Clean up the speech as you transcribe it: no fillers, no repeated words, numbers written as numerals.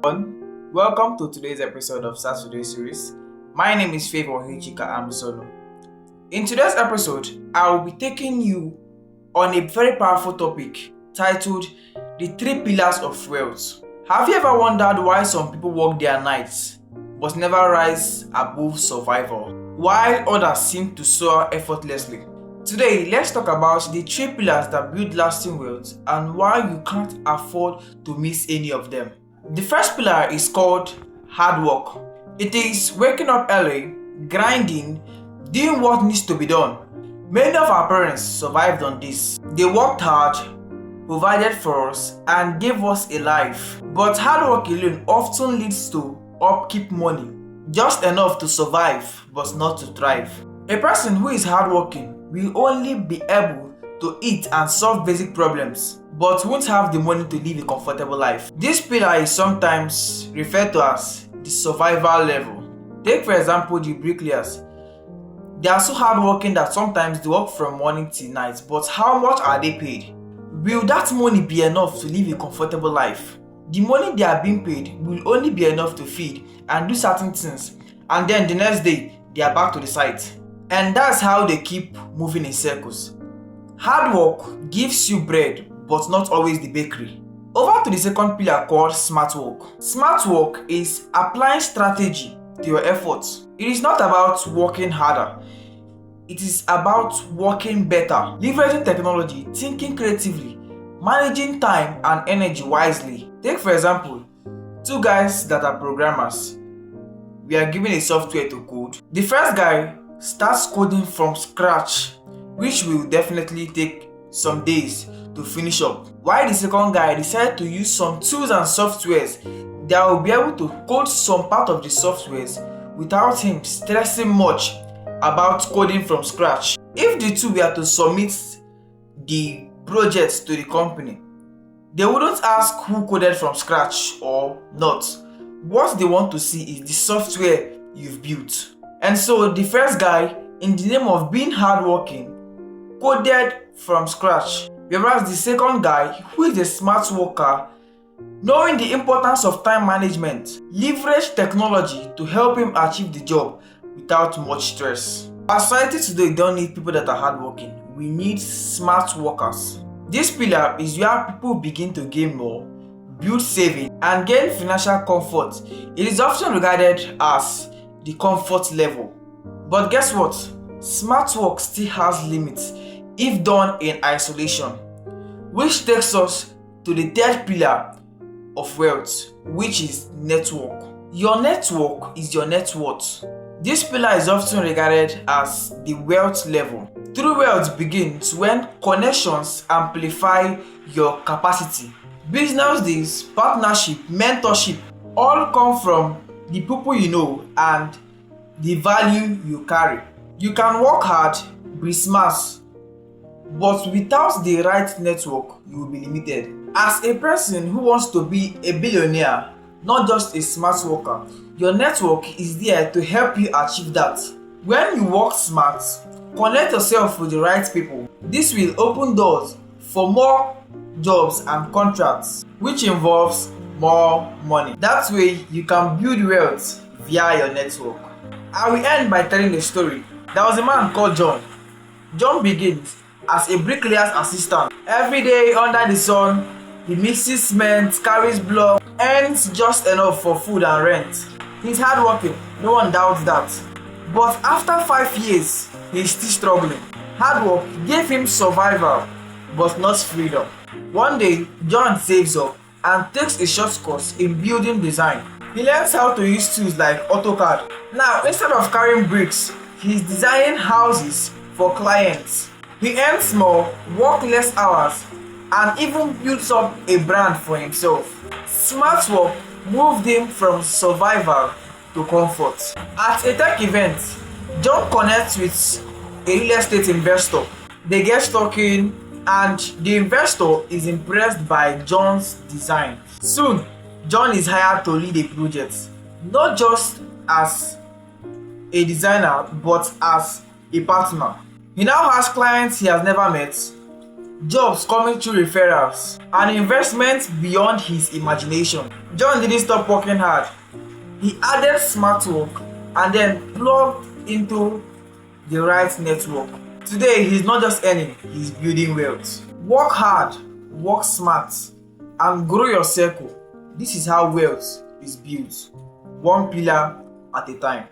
Welcome to today's episode of Saturday series. My name is Favour Amusonu. In today's episode, I will be taking you on a very powerful topic titled The Three Pillars of Wealth. Have you ever wondered why some people work their nights but never rise above survival, while others seem to soar effortlessly? Today, let's talk about the three pillars that build lasting wealth and why you can't afford to miss any of them. The first pillar is called hard work. It is waking up early, grinding, doing what needs to be done. Many of our parents survived on this. They worked hard, provided for us, and gave us a life. But hard work alone often leads to upkeep money, just enough to survive but not to thrive. A person who is hardworking will only be able to eat and solve basic problems, but won't have the money to live a comfortable life. This pillar is sometimes referred to as the survival level. Take for example the bricklayers. They are so hardworking that sometimes they work from morning till night, but how much are they paid? Will that money be enough to live a comfortable life? The money they are being paid will only be enough to feed and do certain things, and then the next day they are back to the site. And that's how they keep moving in circles. Hard work gives you bread, but not always the bakery. Over to the second pillar called smart work. Smart work is applying strategy to your efforts. It is not about working harder. It is about working better, leveraging technology, thinking creatively, managing time and energy wisely. Take for example, two guys that are programmers. We are given a software to code. The first guy starts coding from scratch, which will definitely take some days to finish up, while the second guy decided to use some tools and softwares that will be able to code some part of the softwares without him stressing much about coding from scratch. If the two were to submit the projects to the company, they wouldn't ask who coded from scratch or not. What they want to see is the software you've built. And so the first guy, in the name of being hardworking, coded from scratch, whereas the second guy, who is a smart worker, knowing the importance of time management, leveraged technology to help him achieve the job without much stress. Our society today don't need people that are hardworking. We need smart workers. This pillar is where people begin to gain more, build savings, and gain financial comfort. It is often regarded as the comfort level. But guess what? Smart work still has limits if done in isolation, which takes us to the third pillar of wealth, which is network. Your network is your net worth. This pillar is often regarded as the wealth level. True wealth begins when connections amplify your capacity. Business deals, partnership, mentorship all come from the people you know and the value you carry. You can work hard, be smart, but without the right network, you will be limited. As a person who wants to be a billionaire, not just a smart worker, your network is there to help you achieve that. When you work smart, connect yourself with the right people. This will open doors for more jobs and contracts, which involves more money. That way, you can build wealth via your network. I will end by telling a story. There was a man called John. John begins as a bricklayer's assistant. Every day under the sun, he mixes cement, carries block, earns just enough for food and rent. He's hardworking, no one doubts that. But after 5 years, he's still struggling. Hard work gave him survival, but not freedom. One day, John saves up and takes a short course in building design. He learns how to use tools like AutoCAD. Now, instead of carrying bricks, he's designing houses for clients. He earns more, works less hours, and even builds up a brand for himself. Smart work moved him from survival to comfort. At a tech event, John connects with a real estate investor. They get talking, and the investor is impressed by John's design. Soon, John is hired to lead a project, not just as a designer but as a partner. He now has clients he has never met, jobs coming through referrals, and investments beyond his imagination. John didn't stop working hard. He added smart work and then plugged into the right network. Today, he's not just earning, he's building wealth. Work hard, work smart, and grow your circle. This is how wealth is built, one pillar at a time.